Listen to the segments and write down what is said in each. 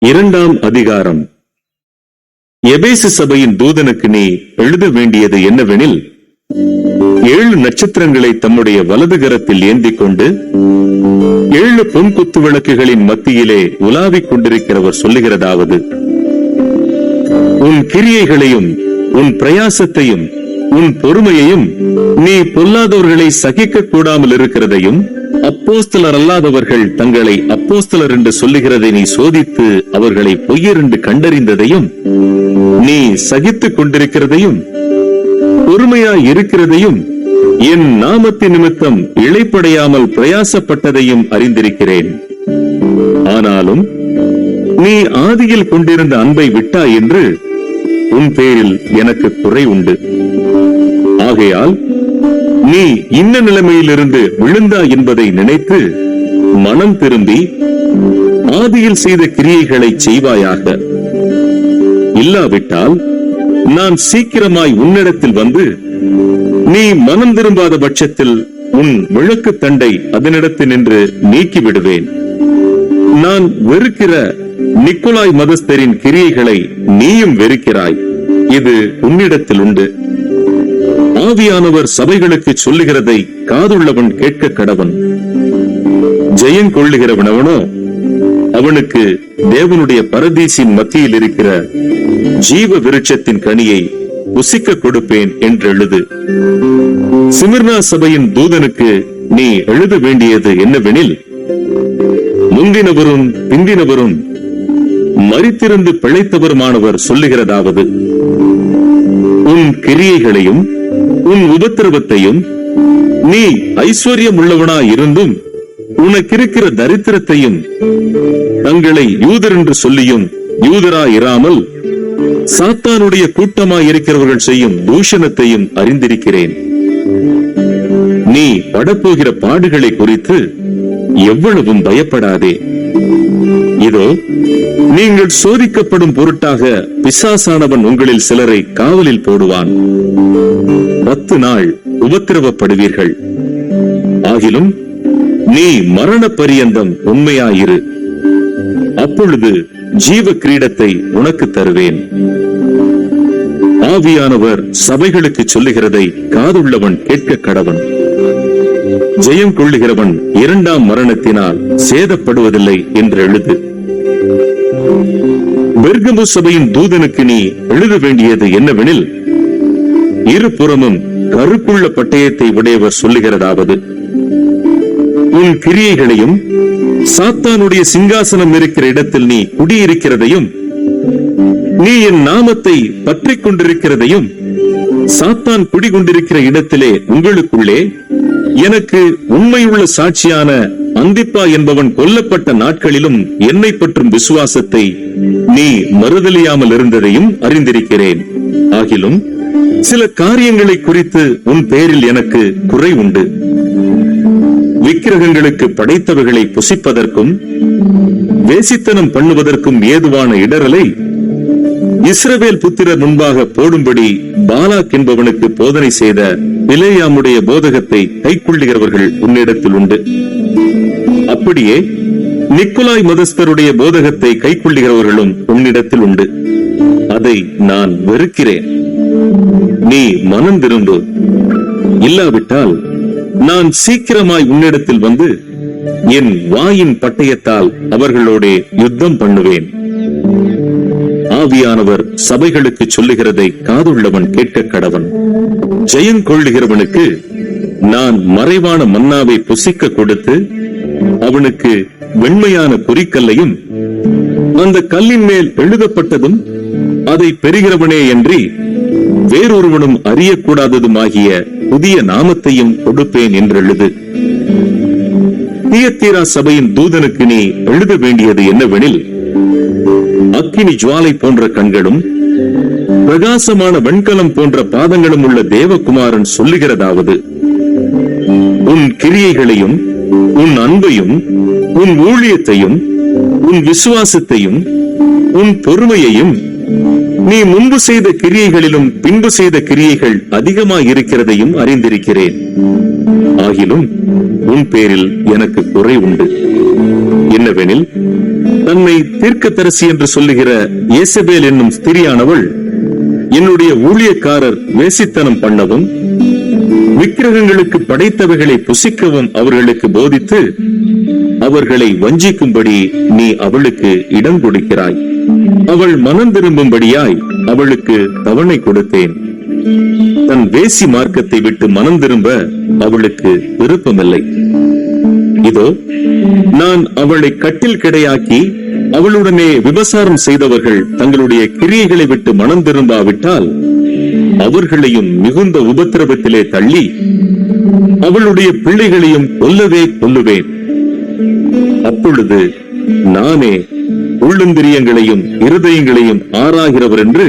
இரண்டாம் அதிகாரம். எபேசு சபையின் தூதனுக்கு நீ எழுத வேண்டியது என்னவெனில், 7 நட்சத்திரங்களை தம்முடைய வலது கரத்தில் ஏந்திக் கொண்டு 7 பொன் குத்து விளக்குகளின் மத்தியிலே உலாவிக் கொண்டிருக்கிறவர் சொல்லுகிறதாவது: உன் கிரியைகளையும் உன் பிரயாசத்தையும் உன் பொறுமையையும் நீ பொல்லாதவர்களை சகிக்க கூடாமல் இருக்கிறதையும், அப்போஸ்தலர் அல்லாதவர்கள் தங்களை அப்போஸ்தலர் என்று சொல்லுகிறதை நீ சோதித்து அவர்களை பொய்யர் என்று கண்டறிந்ததையும், நீ சகித்துக் கொண்டிருக்கிறதையும் பொறுமையாய் இருக்கிறதையும், என் நாமத்தின் நிமித்தம் இளைப்படையாமல் பிரயாசப்பட்டதையும் அறிந்திருக்கிறேன். ஆனாலும் நீ ஆதியில் கொண்டிருந்த அன்பை விட்டாய் என்று உன் பேரில் எனக்கு குறை உண்டு. ஆகையால் நீ இன்ன நிலைமையிலிருந்து விழுந்தா என்பதை நினைத்து மனம் திரும்பி ஆதியில் செய்த கிரியைகளை செய்வாயாக. இல்லாவிட்டால் நான் சீக்கிரமாய் உன்னிடத்தில் வந்து நீ மனம் திரும்பாத பட்சத்தில் உன் விளக்கு தண்டை அதனிடத்தில் நின்று நீக்கிவிடுவேன். நான் வெறுக்கிற நிக்கோலாய் மதஸ்தரின் கிரியைகளை நீயும் வெறுக்கிறாய். இது உன்னிடத்தில் உண்டு. ஆவியானவர் சபைகளுக்கு சொல்லுகிறதை காதுள்ளவன் கேட்க கடவன். ஜெயம் கொள்ளுகிறவனவனோ அவனுக்கு தேவனுடைய பரதீசின் மத்தியில் இருக்கிற ஜீவ விருட்சத்தின் கனியை புசிக்க கொடுப்பேன் என்று எழுது. சிமிர்னா சபையின் தூதனுக்கு நீ எழுத வேண்டியது என்னவெனில், முந்தினவரும் பிந்தினவரும் மரித்திருந்து பிழைத்தவருமானவர் சொல்லுகிறதாவது: உன் கிரியைகளையும் உன் உபத்திரவத்தையும், நீ ஐஸ்வர்யம் உள்ளவனாய் இருந்தும் உனக்கிருக்கிற தரித்திரத்தையும், தங்களை யூதர் என்று சொல்லியும் யூதராயிராமல் சாத்தானுடைய கூட்டமாய் இருக்கிறவர்கள் செய்யும் தூஷணத்தையும் அறிந்திருக்கிறேன். நீ படப்போகிற பாடுகளை குறித்து எவ்வளவும் பயப்படாதே. இதோ, நீங்கள் சோதிக்கப்படும் பொருட்டாக பிசாசானவன் உங்களில் சிலரை காவலில் போடுவான். 10 நாள் உபத்திரவப்படுவீர்கள். ஆகிலும் நீ மரண பரியந்தம் உண்மையாயிரு. அப்பொழுது ஜீவ கிரீடத்தை உனக்கு தருவேன். ஆவியானவர் சபைகளுக்கு சொல்லுகிறதை காதுள்ளவன் கேட்க கடவன். ஜெயம் கொள்ளுகிறவன் 2ஆம் மரணத்தினால் சேதப்படுவதில்லை என்று எழுது. பெர்கமு சபையின் தூதனுக்கு நீ எழுத வேண்டியது என்னவெனில், இருபுறமும் கருப்புள்ள பட்டயத்தை உடையவர் சொல்லுகிறதாவது: உன் கிரியைகளையும் சாத்தானுடைய சிங்காசனம் இருக்கிற இடத்தில் நீ குடியிருக்கிறதையும், நீ என் நாமத்தை பற்றிக் கொண்டிருக்கிறதையும், சாத்தான் குடிகொண்டிருக்கிற இடத்திலே உங்களுக்குள்ளே எனக்கு உண்மையுள்ள சாட்சியான அந்திப்பா என்பவன் கொல்லப்பட்ட நாட்களிலும் என்னை பற்றும் விசுவாசத்தை நீ மறுதலியாமல் இருந்ததையும் அறிந்திருக்கிறேன். ஆகிலும் சில காரியங்களை குறித்து உன் பேரில் எனக்கு குறை உண்டு. விக்கிரகங்களுக்கு படைத்தவைகளை புசிப்பதற்கும் வேசித்தனம் பண்ணுவதற்கும் ஏதுவான இடரலை இஸ்ரவேல் புத்திரர் முன்பாக போடும்படி பாலாக் என்பவனுக்கு போதனை செய்த பிலேயாமுடைய போதகத்தை கைக்கொள்ளுகிறவர்கள் உன்னிடத்தில் உண்டு. அப்படியே நிக்கோலாய் மதஸ்தருடைய போதகத்தை கைக்கொள்ளுகிறவர்களும் உன்னிடத்தில் உண்டு. அதை நான் வெறுக்கிறேன். நீ மனம் திரும்பு. இல்லாவிட்டால் நான் சீக்கிரமாய் உன்னிடத்தில் வந்து என் வாயின் பட்டயத்தால் அவர்களோட யுத்தம் பண்ணுவேன். ஆவியானவர் சபைகளுக்கு சொல்லுகிறதை காதுள்ளவன் கேட்க கடவன். ஜெயம் கொள்ளுகிறவனுக்கு நான் மறைவான மன்னாவை புசிக்க கொடுத்து அவனுக்கு வெண்மையான குறிக்கல்லையும் அந்த கல்லின் மேல் எழுதப்பட்டதும் அதை பெறுகிறவனே அன்றி வேறொருவனும் அறியக்கூடாததுமாகிய புதிய நாமத்தையும் கொடுப்பேன் என்று எழுது. தியத்தீரா சபையின் தூதனுக்கு நீ எழுத வேண்டியது என்னவெனில், அக்கினி ஜுவாலை போன்ற கண்களும் பிரகாசமான வெண்கலம் போன்ற பாதங்களும் உள்ள தேவகுமாரன் சொல்லுகிறதாவது: உன் கிரியைகளையும் உன் அன்பையும் உன் ஊழியத்தையும் உன் விசுவாசத்தையும் உன் பொறுமையையும், நீ முன்பு செய்த கிரியைகளிலும் பின்பு செய்த கிரியைகள் அதிகமாயிருக்கிறதையும் அறிந்திருக்கிறேன். ஆகிலும் உன் பேரில் எனக்கு குறை உண்டு. என்னவெனில், தன்னை தீர்க்கதரிசி என்று சொல்லுகிற யேசபேல் என்னும் ஸ்திரியானவள் என்னுடைய ஊழியக்காரர் வேசித்தனம் பண்ணவும் விக்கிரகங்களுக்கு படைத்தவைகளை புசிக்கவும் அவர்களுக்கு போதித்து அவர்களை வஞ்சிக்கும்படி நீ அவளுக்கு இடம் கொடுக்கிறாய். அவள் மனம் திரும்பும்படியாய் அவளுக்கு தவணை கொடுத்தேன். தன் வேசி மார்க்கத்தை விட்டு மனம் திரும்ப அவளுக்கு விருப்பமில்லை. இதோ நான் அவளை கட்டில் கிடையாக்கி அவளுடனே விபசாரம் செய்தவர்கள் தங்களுடைய கிரியைகளை விட்டு மனம் திரும்பாவிட்டால் அவர்களையும் மிகுந்த உபத்திரவத்திலே தள்ளி அவளுடைய பிள்ளைகளையும் கொல்லவே கொல்லுவேன். அப்பொழுது நானே உள்ளந்திரியங்களையும் இருதயங்களையும் ஆராகிறவர் என்று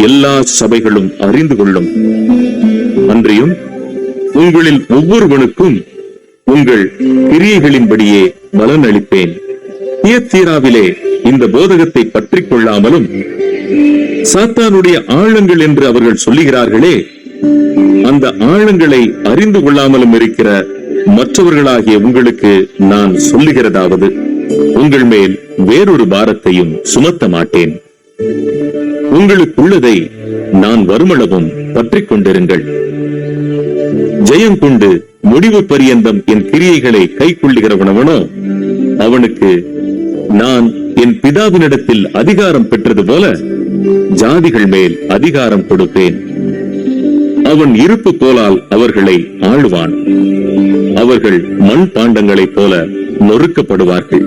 எல்லா சபைகளும் அறிந்து கொள்ளும். அன்றியும் உங்களில் ஒவ்வொருவனுக்கும் உங்கள் கிரியைகளின்படியே பலன் அளிப்பேன். தியத்தீராவிலே இந்த போதகத்தை பற்றிக் கொள்ளாமலும் சாத்தானுடைய ஆழங்கள் என்று அவர்கள் சொல்லுகிறார்களே, அந்த ஆழங்களை அறிந்து கொள்ளாமலும் இருக்கிற மற்றவர்களாகிய உங்களுக்கு நான் சொல்லுகிறதாவது, உங்கள் மேல் வேறொரு பாரத்தையும் சுமத்த மாட்டேன். உங்களுக்குள்ளதை நான் வருமளவும் பற்றிக் கொண்டிருங்கள். ஜெயம் கொண்டு முடிவு பரியந்தம் என் கிரியைகளை கை கொள்ளுகிறவனவனோ அவனுக்கு நான் என் பிதாவினிடத்தில் அதிகாரம் பெற்றது போல ஜாதிகள் மேல் அதிகாரம் கொடுப்பேன். அவன் இருப்பு கோலால் அவர்களை ஆளுவான். அவர்கள் மண் பாண்டங்களைப் போல நொறுக்கப்படுவார்கள்.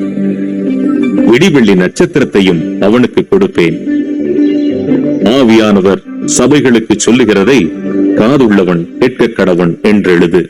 விடிவெள்ளி நட்சத்திரத்தையும் அவனுக்கு கொடுப்பேன். ஆவியானவர் சபைகளுக்கு சொல்லுகிறதை காதுள்ளவன் கேட்க கடவன் என்றெழுது.